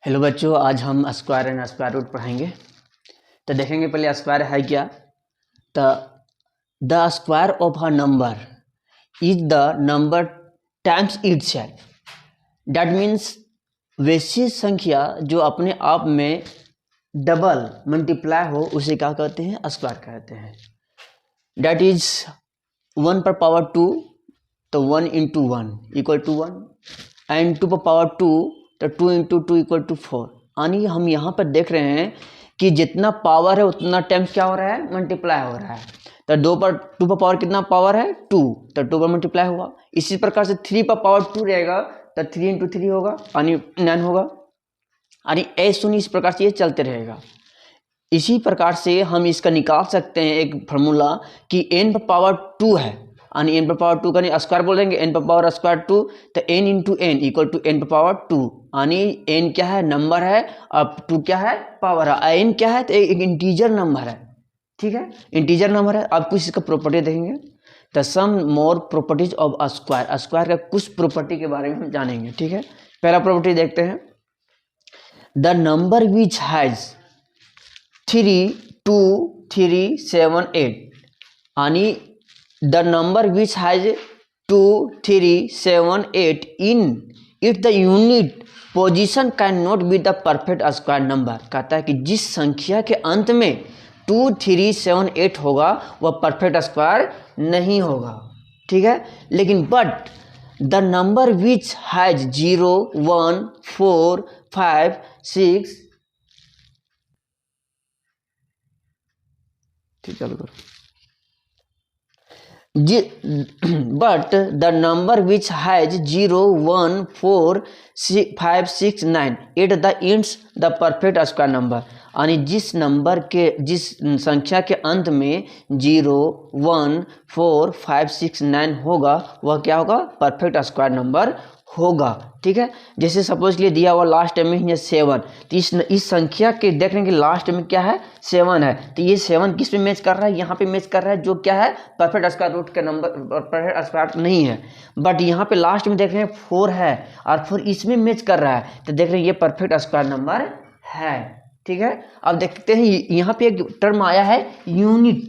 Hello बच्चों, आज हम स्क्वायर एंड स्क्वायर रूट पढ़ेंगे। तो देखेंगे पहले स्क्वायर है क्या। तो the square of a number is the number times itself. That means वैसी संख्या जो अपने आप में डबल मल्टीप्लाई हो उसे क्या कहते हैं? स्क्वायर कहते हैं। दैट इज 1 पर पावर 2, तो 1 इंटू 1 इक्वल टू 1 एंड 2 पर पावर 2, तो 2 इंटू 2 इक्वल टू 4। यानी हम यहाँ पर देख रहे हैं कि जितना पावर है उतना टाइम्स क्या हो रहा है? मल्टीप्लाई हो रहा है। तो 2 पर पावर कितना पावर है? 2, तो 2 पर मल्टीप्लाई हुआ। इसी प्रकार से 3 पर पावर 2 रहेगा तो 3 इंटू 3 होगा यानी 9 होगा। यानी ऐसे इस प्रकार से ये चलते रहेगा। इसी प्रकार से हम इसका निकाल सकते हैं एक फार्मूला कि n पर पावर 2 है यानी n पर पावर 2 का स्क्वायर बोलेंगे, n पर पावर स्क्वायर 2, तो n into n equal to n पर पावर 2। यानी n क्या है? नंबर है, अब 2 क्या है? पावर है। n क्या है? तो एक इंटीजर नंबर है। ठीक है, इंटीजर नंबर है। अब कुछ इसका प्रॉपर्टी देखेंगे। तो some more properties of a square, square का कुछ प्रॉपर्टी के बारे में हम जानेंगे। ठीक है, पहला प्रॉपर्टी देखते हैं। द नंबर विच हैज 3, 2, 3, 7, 8 यानी the number which has 2, 3, 7, 8 in it the unit position can not be the perfect square number. कहता है कि जिस संख्या के अंत में 2, 3, 7, 8 होगा वह परफेक्ट स्क्वायर नहीं होगा। ठीक है, लेकिन but the number which has 0, 1, 4, 5, 6 चालू करो। But the number which has 0, 1, 4, 5, 6, 9 at the ends the perfect square number. यानी जिस संख्या के अंत में 0, 1, 4, 5, 6, 9 होगा वह क्या होगा? परफेक्ट स्क्वायर नंबर होगा। ठीक है, जैसे सपोज के लिए दिया हुआ लास्ट में है 7, तो इस संख्या के देखने के लास्ट में क्या है? 7 है। तो ये 7 किस पे मैच कर रहा है? यहाँ पे मैच कर रहा है, जो क्या है? परफेक्ट स्क्वायर रूट के नंबर, परफेक्ट स्क्वायर नहीं है। बट यहाँ पे लास्ट में देख रहे हैं 4 है और 4 इसमें मैच कर रहा है, तो देख रहे हैं ये परफेक्ट स्क्वायर नंबर है। ठीक है, अब देखते हैं यहाँ पे एक टर्म आया है यूनिट।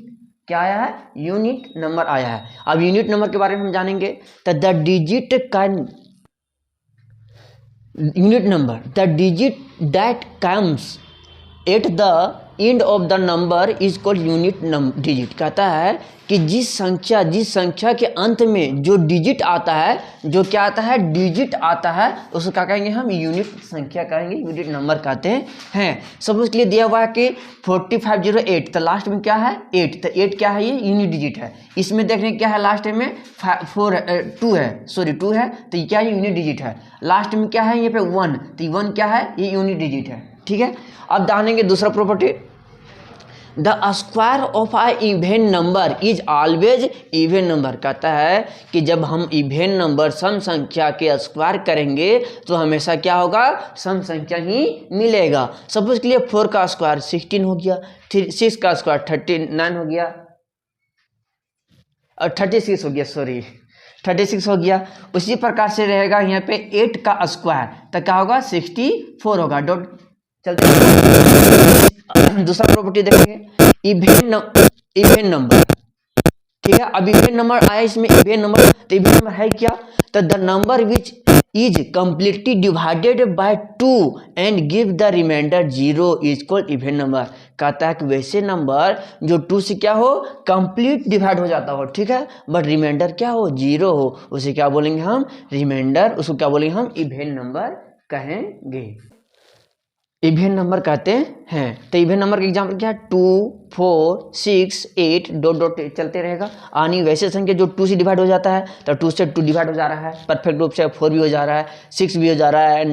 क्या आया है? यूनिट नंबर आया है। अब यूनिट नंबर के बारे में हम जानेंगे। तो the digit can unit number, the digit that comes at the end of the number is called unit digit। कहता है कि जिस संख्या के अंत में जो डिजिट आता है, जो क्या आता है? डिजिट आता है, उसको क्या कहेंगे हम? यूनिट संख्या कहेंगे, यूनिट नंबर कहते हैं। सपोज के लिए दिया हुआ है कि 4508, तो लास्ट में क्या है? 8, तो 8 क्या है? ये यूनिट डिजिट है। इसमें देखने क्या है? लास्ट में 2 है, तो ये क्या है? यूनिट डिजिट है। लास्ट में क्या है? ये पे 1, तो 1 क्या है? ये यूनिट डिजिट है। ठीक है, अब जानेंगे दूसरा property. The square of a even number is always even number. कहता है कि जब हम इवेन नंबर सम संख्या के स्क्वायर करेंगे तो हमेशा क्या होगा? सम संख्या ही मिलेगा। सपोज के लिए 4 का स्क्वायर 16 हो गया, 6 का स्क्वायर 39 हो गया और 36 हो गया, 36 हो गया। उसी प्रकार से रहेगा यहाँ पे 8 का स्क्वायर, तो क्या होगा? 64 होगा। डॉट चलते दूसरा प्रॉपर्टी देखेंगे, इवेन नंबर। ठीक है, अब इवेन नंबर आया, इसमें इवेन नंबर, तो इवेन नंबर है क्या? तो the number which is completely divided by 2 and give the remainder 0 is called even number. कहता है कि वैसे नंबर जो 2 से क्या हो? कंप्लीट डिवाइड हो जाता हो। ठीक है, बट रिमाइंडर क्या हो? 0 हो, उसे क्या बोलेंगे हम? रिमाइंडर। उसको क्या बोलेंगे हम? इवेन नंबर कहेंगे, इवेन नंबर कहते हैं। तो इवेन नंबर का एग्जाम्पल क्या है? 2, 4, 6, 8 डॉट डॉट चलते रहेगा। यानी वैसे संख्या जो 2 से डिवाइड हो जाता है, तो 2 से 2 डिवाइड हो जा रहा है, परफेक्ट रूप से 4 भी हो जा रहा है, 6 भी हो जा रहा है,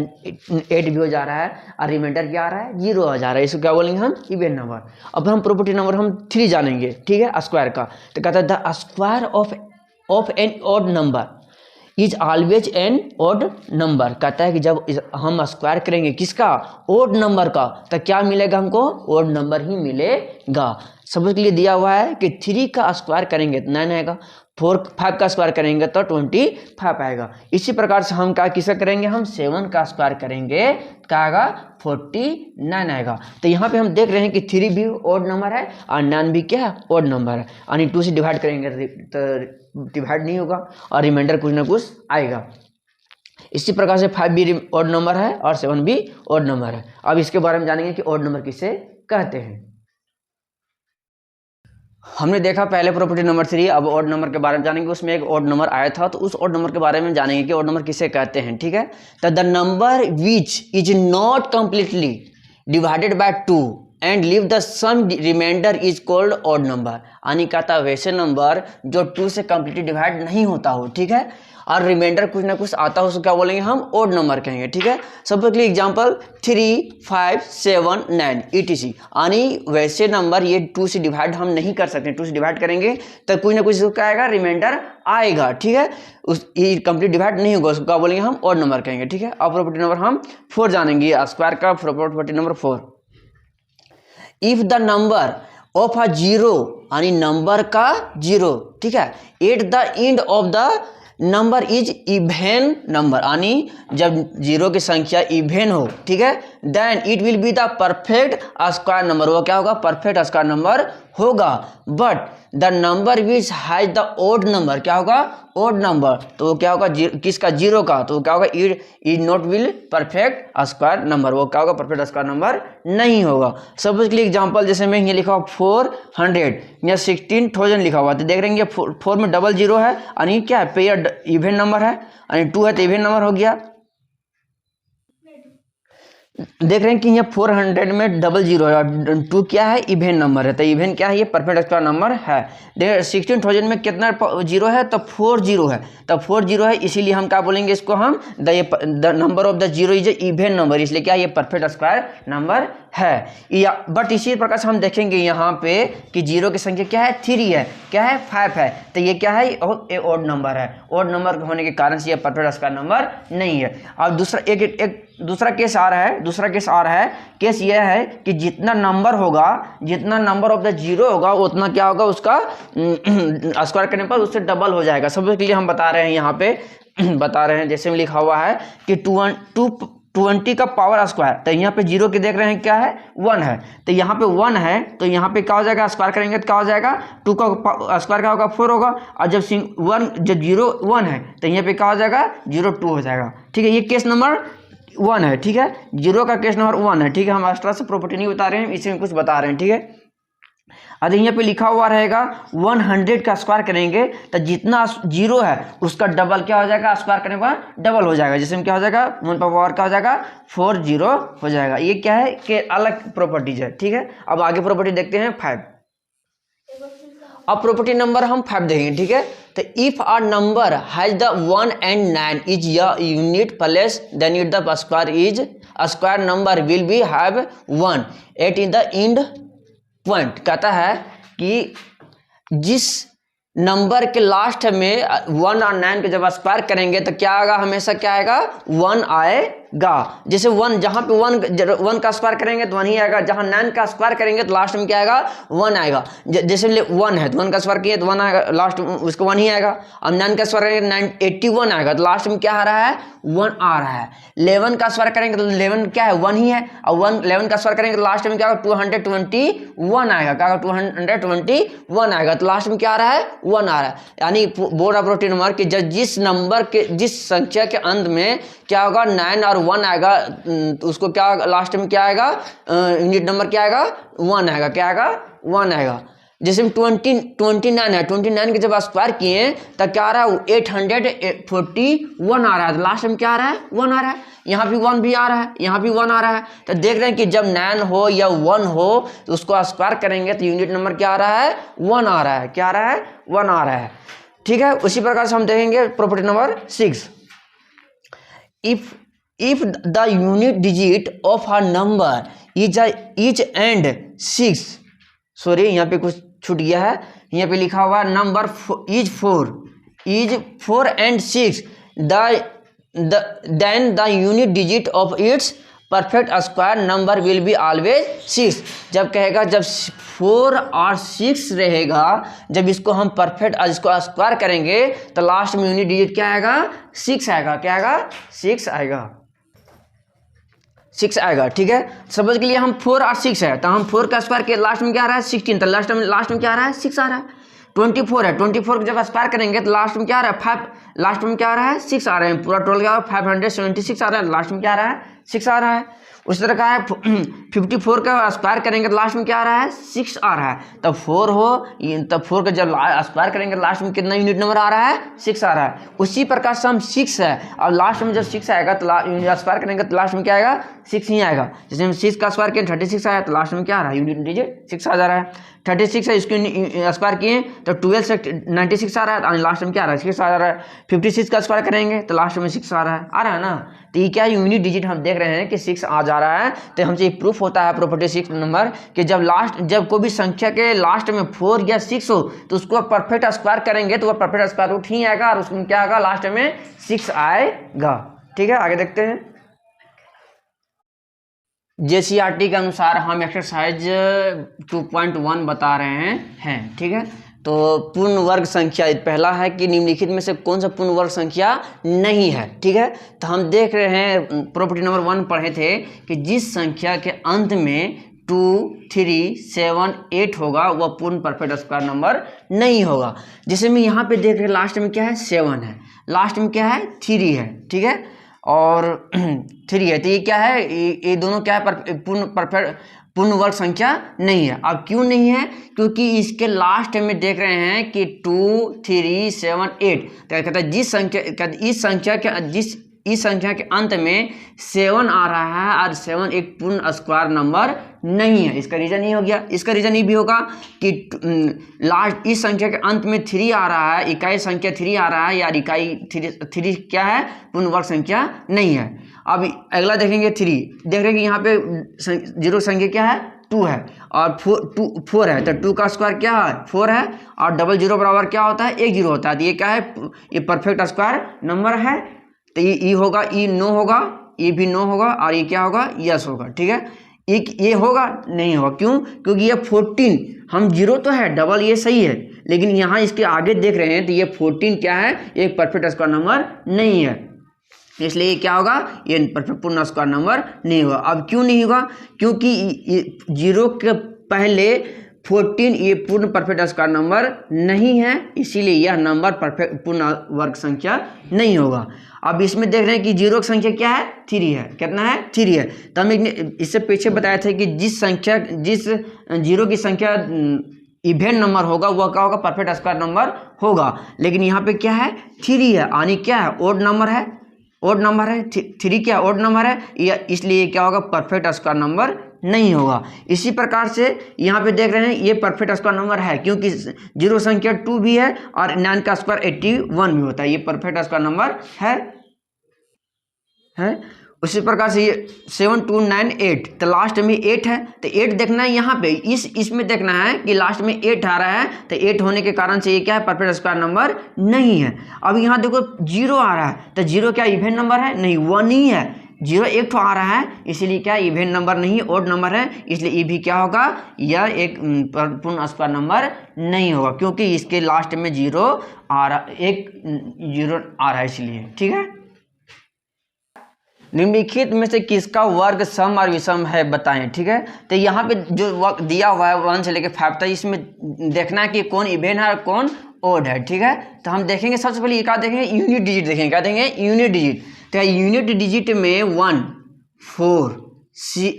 8 भी हो जा रहा है, और रिमाइंडर क्या आ रहा है? 0 हो जा रहा है। इसको क्या बोलेंगे हम? Even number. अब हम प्रॉपर्टी नंबर हम 3 जानेंगे। ठीक है, स्क्वायर का। तो कहता है the square of an odd number is always an odd number. कहता है कि जब हम स्क्वायर करेंगे किसका? ऑड नंबर का, तो क्या मिलेगा हमको? ऑड नंबर ही मिलेगा। सपोज के लिए दिया हुआ है कि 3 का स्क्वायर करेंगे तो 9 आएगा, 5 का स्क्वायर करेंगे तो 25 आएगा। इसी प्रकार से हम क्या किसका करेंगे, हम 7 का स्क्वायर करेंगे, क्या आएगा 49 आएगा। तो यहाँ पे हम देख रहे हैं कि 3 भी ओड नंबर है और 9 भी क्या है, ओड नंबर है, यानी 2 से डिवाइड करेंगे तो डिवाइड नहीं होगा और रिमाइंडर कुछ ना कुछ आएगा। इसी प्रकार से 5 भी ओड नंबर है और 7 भी ओड नंबर है। अब इसके बारे में जानेंगे कि ओड नंबर किसे कहते हैं। हमने देखा पहले प्रॉपर्टी नंबर 3, अब ओड नंबर के बारे में जानेंगे। उसमें एक ओड नंबर आया था तो उस ओड नंबर के बारे में जानेंगे कि ओड नंबर किसे कहते हैं, ठीक है। तो the number which is not completely divided by 2 and leave the sum remainder is called odd number, यानी कहता है वैसे नंबर जो 2 से कंप्लीटली डिवाइड नहीं होता हो, ठीक है, और रिमाइंडर कुछ ना कुछ आता हो, उसको क्या बोलेंगे, हम ओड नंबर कहेंगे, ठीक है। सबसे पहले एग्जांपल 3, 5, 7, 9 ETC, यानी वैसे नंबर ये 2 से डिवाइड हम नहीं कर सकते, 2 से डिवाइड करेंगे तो कुछ ना कुछ क्या आएगा, रिमाइंडर आएगा, ठीक है, उस ये कंप्लीट डिवाइड नहीं होगा, उसको क्या बोलेंगे, हम ओड नंबर कहेंगे, ठीक है। अब प्रॉपर्टी नंबर हम 4 जानेंगे, स्क्वायर का property number 4। If the number of a zero, यानी नंबर का जीरो, ठीक है, at the end of the number is even number, यानी जब जीरो की संख्या इवेन हो, ठीक है, then it will be the perfect square number, वो क्या होगा, परफेक्ट स्क्वायर नंबर होगा। But the number which has the odd number, क्या होगा, ओड नंबर, तो वो क्या होगा, किसका, जीरो का, तो वो क्या होगा, is not will perfect square number, वो क्या होगा, परफेक्ट स्क्वायर नंबर नहीं होगा। सपोज के लिए एग्जांपल, जैसे मैं ये लिखा हुआ 400 या 16,000 लिखा हुआ, तो देख रहे हैं 4 में डबल जीरो है, यानी क्या है, पेयर इवेन नंबर है, यानी 2 है तो इवेन नंबर हो गया। देख रहे हैं कि यहाँ 400 में डबल जीरो है और 2 क्या है, इवेन नंबर है, तो इवेन क्या है, ये परफेक्ट स्क्वायर नंबर है। देखिए 16,000 में कितना जीरो है, तो 4 जीरो है, तो 4 जीरो है, इसीलिए हम क्या बोलेंगे इसको, हम the number of the zero is even number, इसलिए क्या, ये परफेक्ट स्क्वायर नंबर है। या बट इसी प्रकार से हम देखेंगे यहाँ पे कि जीरो की संख्या क्या है, 3 है, क्या है, 5 है, तो ये क्या है, ये ओड नंबर है, ओड नंबर होने के कारण से ये परफेक्ट स्क्वायर नंबर नहीं है। अब दूसरा एक दूसरा केस आ रहा है, केस ये है कि जितना नंबर होगा, जितना नंबर ऑफ द जीरो होगा, उतना क्या होगा, उसका स्क्वायर करने पर उससे डबल हो जाएगा। सबसे के लिए हम बता रहे हैं, यहाँ पे बता रहे हैं, जैसे में लिखा हुआ है कि 220 का पावर स्क्वायर, तो यहाँ पे जीरो के देख रहे हैं क्या है, 1 है, तो यहाँ पे 1 है, तो यहाँ पे क्या हो जाएगा, स्क्वायर करेंगे तो क्या हो जाएगा, 2 का स्क्वायर क्या होगा, 4 होगा, और जब 0 1 है तो यहाँ पे क्या हो जाएगा, 0 2 हो जाएगा, ठीक है। ये केस नंबर 1 है, ठीक है, जीरो का केस नंबर 1 है, ठीक है। हम एक्स्ट्रा से प्रॉपर्टी नहीं बता रहे हैं, इसी में कुछ बता रहे हैं, ठीक है। अगर यहाँ पे लिखा हुआ रहेगा 100 का स्क्वायर करेंगे तो जितना जीरो है उसका डबल क्या हो जाएगा, स्क्वायर करने पर डबल हो जाएगा, जिसमें क्या हो जाएगा, 1 पावर क्या हो जाएगा, 40 हो जाएगा। ये क्या है कि अलग प्रॉपर्टीज है, ठीक है। अब आगे प्रॉपर्टी देखते हैं 5। अब प्रॉपर्टी नंबर हम 5 देखेंगे, ठीक है। तो if a number has the 1 and 9 is unit place, then it the square number will be have 1 at in the end point. कहता है कि जिस नंबर के लास्ट में 1 और 9 के जब स्क्वायर करेंगे तो क्या आएगा, हमेशा क्या आएगा, 1 आएगा। जैसे 1, जहाँ पे 1 का स्क्वायर करेंगे तो 1 ही आएगा, जहाँ 9 का स्क्वायर करेंगे तो लास्ट में क्या आएगा, 1 आएगा। जैसे 1 है तो 1 का स्क्वायर किए तो 1 आएगा, लास्ट में उसको 1 ही आएगा। अब 9 का स्क्वायर करेंगे 81 आएगा, तो लास्ट में क्या आ रहा है, 1 आ रहा है। 11 का स्क्वायर करेंगे तो 11 क्या है, 1 ही है, और 11 का स्क्वायर करेंगे तो लास्ट में क्या होगा, 221 आएगा, क्या होगा, 221 आएगा, तो लास्ट में क्या आ रहा है, 1 आ रहा है। यानी बोर्ड ऑफ प्रोटीन नंबर कि जिस नंबर के, जिस संख्या के अंत में क्या होगा, 9 और 1 आएगा, तो उसको क्या लास्ट में क्या आएगा, यूनिट नंबर क्या आएगा, 1 आएगा, क्या आएगा, 1 आएगा। जैसे 29 है, 29 के जब स्क्वायर किए तब क्या आ रहा है, 841 आ रहा है, तो लास्ट में क्या आ रहा है, 1 आ रहा है। यहाँ भी 1 भी आ रहा है, यहाँ भी 1 आ रहा है। तो देख रहे हैं कि जब 9 हो या 1 हो तो उसको स्क्वायर करेंगे तो यूनिट नंबर क्या आ रहा है, 1 आ रहा है, क्या आ रहा है, 1 आ रहा है, ठीक है। उसी प्रकार से हम देखेंगे property number 6। If the unit digit of a number is and 6, sorry यहाँ पे कुछ छूट गया है, यहाँ पे लिखा हुआ number is 4 and 6 then the unit digit of its perfect square number will be always 6। जब कहेगा जब 4 और 6 रहेगा, जब इसको हम परफेक्ट इसको स्क्वायर करेंगे तो लास्ट में यूनिट डिजिट क्या आएगा? 6 आएगा। क्या आएगा? 6 आएगा। 6 आएगा। ठीक है, सपोज के लिए हम 4 और 6 है तो हम 4 का स्क्वायर के लास्ट में क्या आ रहा है? 16। तो लास्ट में क्या आ रहा है? 6 आ रहा है। 24 है, 24 को जब स्क्वायर करेंगे तो लास्ट में क्या आ रहा है? 5। लास्ट में क्या आ रहा है? 6 आ रहे हैं। पूरा टोटल क्या 576 आ रहा है। लास्ट में क्या आ रहा है? 6 आ रहा है। उस तरह का है 54 का स्क्वायर करेंगे तो लास्ट में क्या आ रहा है? 6 आ रहा है। तब 4 हो तब 4 का जब स्क्वायर करेंगे लास्ट में कितना यूनिट नंबर आ रहा है? 6 आ रहा है। उसी प्रकार से हम 6 है और लास्ट में जब 6 आएगा तो स्क्वायर करेंगे तो लास्ट में क्या आएगा? 6 ही आएगा। जैसे हम 6 का स्क्वायर किए 36 आया तो लास्ट में क्या आ रहा है? यूनिट डिजिट 6 आ जा रहा है। 36 है, इसको स्क्वायर किए तो 12 से 96 आ रहा है, लास्ट में क्या आ रहा है? 6 आ रहा है। 56 का स्क्वायर करेंगे तो लास्ट में 6 आ रहा है ना। तो ये क्या यूनिट डिजिट हम देख रहे हैं कि 6 आ जा रहा है। तो हमसे प्रूफ होता है प्रॉपर्टी 6 नंबर कि जब कोई भी संख्या के लास्ट में 4 या 6 हो तो उसको परफेक्ट स्क्वायर करेंगे तो वह परफेक्ट स्क्वायर रूट ही आएगा और उसमें क्या आएगा? लास्ट में 6 आएगा। ठीक है, आगे देखते हैं। JCRT के अनुसार हम एक्सरसाइज 2.1 बता रहे हैं। ठीक है, तो पूर्ण वर्ग संख्या पहला है कि निम्नलिखित में से कौन सा पूर्ण वर्ग संख्या नहीं है। ठीक है, तो हम देख रहे हैं प्रॉपर्टी नंबर 1 पढ़े थे कि जिस संख्या के अंत में 2, 3, 7, 8 होगा वह पूर्ण परफेक्ट स्क्वायर नंबर नहीं होगा। जैसे मैं यहाँ पे देख रहे हैं लास्ट में क्या है? 7 है, लास्ट में क्या है? 3 है। ठीक है, और 3 है तो ये क्या है? ये दोनों क्या है? पूर्ण वर्ग संख्या नहीं है। अब क्यों नहीं है? क्योंकि इसके लास्ट में देख रहे हैं कि 2, 3, 7, 8 तो कहता है इस संख्या के अंत में 7 आ रहा है और 7 एक पूर्ण स्क्वायर नंबर नहीं है। इसका रीजन ये हो गया। इसका रीजन ये भी होगा कि लास्ट इस संख्या के अंत में 3 आ रहा है, इकाई संख्या 3 आ रहा है, यार इकाई 3 क्या है? पूर्ण वर्ग संख्या नहीं है। अब अगला देखेंगे 3, देख रहे हैं कि यहाँ पे जीरो संख्या क्या है? 2 है और 4 है तो 2 का स्क्वायर क्या है? 4 है और डबल जीरो बराबर क्या होता है? 1 0 होता है। तो ये क्या है? ये परफेक्ट स्क्वायर नंबर है। तो ये होगा, ये नो होगा, ये भी नो होगा और ये क्या होगा? यस होगा। ठीक है, ये होगा नहीं होगा। क्यों? क्योंकि ये 14 हम 0 तो है, डबल ये सही है, लेकिन यहाँ इसके आगे देख रहे हैं तो ये 14 क्या है? एक परफेक्ट स्क्वायर नंबर नहीं है, इसलिए ये क्या होगा? ये परफेक्ट पूर्ण स्क्वायर नंबर नहीं होगा। अब क्यों नहीं होगा? क्योंकि 0 के पहले 14 ये पूर्ण परफेक्ट स्क्वायर नंबर नहीं है, इसीलिए यह नंबर परफेक्ट पूर्ण वर्ग संख्या नहीं होगा। अब इसमें देख रहे हैं कि 0 की संख्या क्या है? 3 है। कितना है? 3 है। तो हम इससे पीछे बताया था कि जिस 0 की संख्या इवेंट नंबर होगा वह क्या होगा? परफेक्ट स्क्वायर नंबर होगा। लेकिन यहाँ पे क्या है? 3 है, यानी क्या है? ओड नंबर है। ओड नंबर है 3 क्या? ओड नंबर है, या इसलिए क्या होगा? परफेक्ट स्क्वायर नंबर नहीं होगा। इसी प्रकार से यहाँ पे देख रहे हैं ये परफेक्ट स्क्वायर नंबर है क्योंकि 0 संख्या 2 भी है और 9 का स्क्वायर 81 भी होता है। ये परफेक्ट स्क्वायर नंबर है। उसी प्रकार से ये 7, 2, 9, 8 तो लास्ट में 8 है तो 8 देखना है यहाँ पे, इसमें देखना है कि लास्ट में 8 आ रहा है तो 8 होने के कारण से ये क्या है? परफेक्ट स्क्वायर नंबर नहीं है। अब यहाँ देखो 0 आ रहा है तो 0 क्या इवेंट नंबर है? नहीं, 1 ही है। 0 एक तो आ रहा है इसलिए क्या? इवेंट नंबर नहीं, ओड नंबर है, इसलिए ये भी क्या होगा? यह एक पूर्ण स्क्वायर नंबर नहीं होगा क्योंकि इसके लास्ट में 0 आ रहा, एक 0 आ रहा है इसलिए। ठीक है, निम्नलिखित में से किसका वर्ग सम और विषम है बताएं। ठीक है, तो यहाँ पे जो वर्ग दिया हुआ है 1 से लेकर 5 तक, इसमें देखना है कि कौन इवेंट है और कौन ओड है। ठीक है, तो हम देखेंगे सबसे पहले ये क्या देखेंगे? यूनिट डिजिट देखेंगे। क्या देखेंगे? Unit digit. तो यूनिट डिजिट में 1, 4,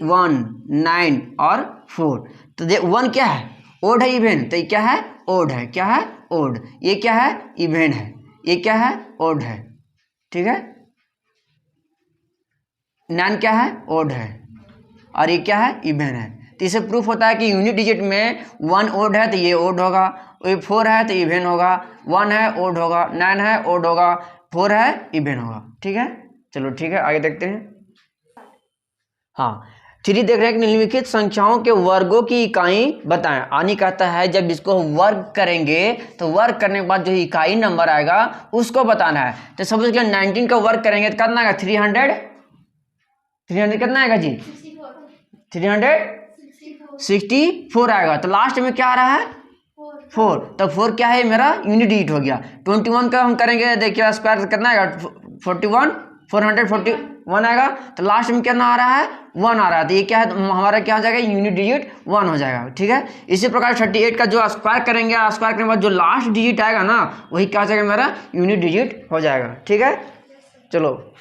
1, 9 और 4 तो 1 क्या है? ओड है, इवेंट। तो ये क्या है? ओड है। क्या है? ओड। ये क्या है? इवेंट है। ये क्या है? ओड है। ठीक है, 9 क्या है? ओड है और ये क्या है? इवेंट है। तो इससे प्रूफ होता है कि यूनिट डिजिट में 1 ओड है तो ये ओड होगा, 4 है तो इवेंट होगा, 1 है ओड होगा, 9 है ओड होगा, 4 है इवेंट होगा। ठीक है, चलो ठीक है, आगे देखते हैं। हाँ, 3 देख रहे हैं कि निम्नलिखित संख्याओं के वर्गों की इकाई बताएं। आनी कहता है जब इसको वर्ग करेंगे तो वर्ग करने के बाद जो इकाई नंबर आएगा उसको बताना है। तो सपोज 19 का वर्ग करेंगे तो कितना आएगा? 300 300 कितना आएगा जी? 364 आएगा। तो लास्ट में क्या आ रहा है? 4। तो 4 क्या है मेरा? यूनिट डिजिट हो गया। 21 का हम करेंगे, देखिए स्क्वायर कितना आएगा? 441 आएगा। तो लास्ट में कितना आ रहा है? 1 आ रहा है। तो ये क्या है हमारा? क्या हो जाएगा? यूनिट डिजिट 1 हो जाएगा। ठीक है। इसी प्रकार 38 का जो स्क्वायर करेंगे, स्क्वायर करने के बाद जो लास्ट डिजिट आएगा ना, वही क्या हो जाएगा मेरा? यूनिट डिजिट हो जाएगा। ठीक है। चलो,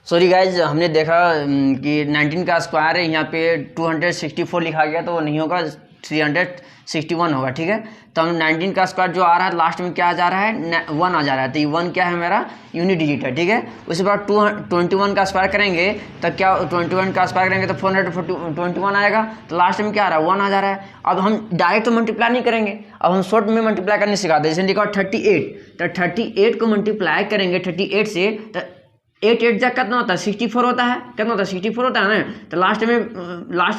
सॉरी गाइज, हमने देखा कि 19 का स्क्वायर है, यहाँ पे 264 लिखा गया, तो वो नहीं होगा, 361 होगा। ठीक है। तो हम 19 का स्क्वायर जो आ रहा है लास्ट में क्या आ जा रहा है? 1 आ जा रहा है। तो ये 1 क्या है मेरा? यूनिट डिजिट है। ठीक है। उसके बाद 21 का स्क्वायर करेंगे तो क्या? 21 का स्क्वायर करेंगे तो 421 आएगा। तो लास्ट में क्या आ रहा है? 1 आ जा रहा है। अब हम डायरेक्ट तो मल्टीप्लाई नहीं करेंगे, अब हम शॉर्ट में मल्टीप्लाई करने सिखाते हैं। जैसे लिखा 38, तो 38 को मल्टीप्लाई करेंगे 38 से, तो 8 8 जा कितना होता है? 64 होता है। कितना होता है? 64 होता है ना। तो लास्ट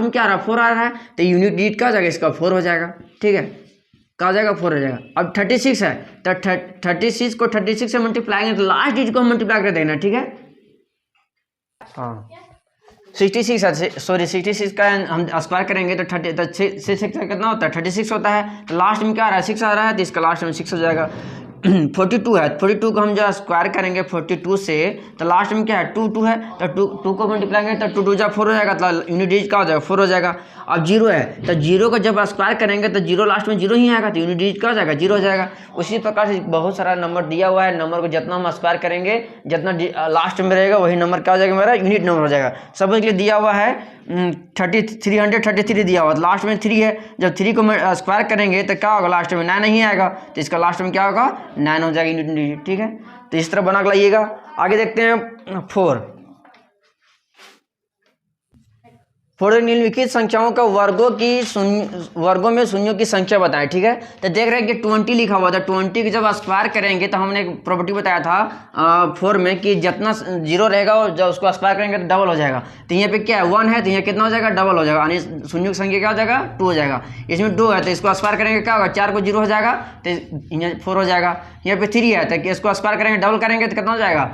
में क्या आ रहा है? 4 आ रहा है। तो यूनिट डिजिट क्या हो जाएगा? इसका 4 हो जाएगा। ठीक है। क्या हो जाएगा? 4 हो जाएगा। अब 36 है, तो 36 को 36 से मल्टीप्लाई करेंगे, तो लास्ट डिजिट को हम मल्टीप्लाई कर देना। ठीक है। हाँ, 66 है, सॉरी 66 का हम स्क्वायर करेंगे तो 36 कितना होता है? 36 होता है। तो लास्ट में क्या आ रहा है? 6 आ रहा है। तो इसका लास्ट में 6 हो जाएगा। 42 है, 42 को हम जो स्क्वायर करेंगे 42 से, तो लास्ट में क्या है? 2 है। तो 2 को मल्टीप्लाई करेंगे तो 2 जा 4 हो जाएगा। तो यूनिट डिजिट क्या हो जाएगा? 4 हो जाएगा। अब 0 है, तो 0 को जब स्क्वायर करेंगे तो 0 लास्ट में 0 ही आएगा, तो यूनिट डिजिट क्या हो जाएगा? 0 हो जाएगा। उसी प्रकार से बहुत सारा नंबर दिया हुआ है, नंबर को जितना हम स्क्वायर करेंगे, जितना लास्ट में रहेगा वही नंबर क्या हो जाएगा? मेरा यूनिट नंबर हो जाएगा। सब के लिए दिया हुआ है 333 दिया हुआ, लास्ट में 3 है। जब 3 को स्क्वायर करेंगे तो क्या होगा? लास्ट में 9 नहीं आएगा, तो इसका लास्ट में क्या होगा? 9 हो जाएगा यूनिट डिजिट। ठीक है। तो इस तरह बना के लाइएगा। आगे देखते हैं 4 निम्नलिखित संख्याओं का वर्गों में शून्यों की संख्या बताएं। ठीक है। तो देख रहे हैं कि 20 लिखा हुआ था। 20 की जब स्क्वायर करेंगे तो हमने एक प्रॉपर्टी बताया था 4 में कि जितना 0 रहेगा जब उसको स्क्वायर करेंगे तो डबल हो जाएगा। तो यहाँ पे क्या है? 1 है, तो यहाँ कितना हो जाएगा? डबल हो जाएगा, यानी शून्यों की संख्या क्या हो जाएगा? 2 हो जाएगा। इसमें 2 है तो इसको स्क्वायर करेंगे क्या होगा? 4 को 0 हो जाएगा, तो यहाँ 4 हो जाएगा। यहाँ पे 3 है तो इसको स्क्वायर करेंगे, डबल करेंगे तो कितना हो जाएगा?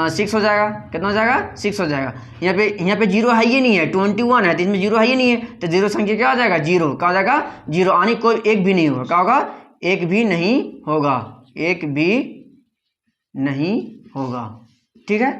6 हो जाएगा। कितना हो जाएगा? 6 हो जाएगा। यहाँ पे 0 है ही नहीं है, 21 है तो इसमें 0 है ही नहीं है, तो 0 संख्या क्या हो जाएगा? 0। क्या हो जाएगा? 0, यानी कोई एक भी नहीं होगा। क्या होगा? एक भी नहीं होगा। एक भी नहीं होगा। ठीक है।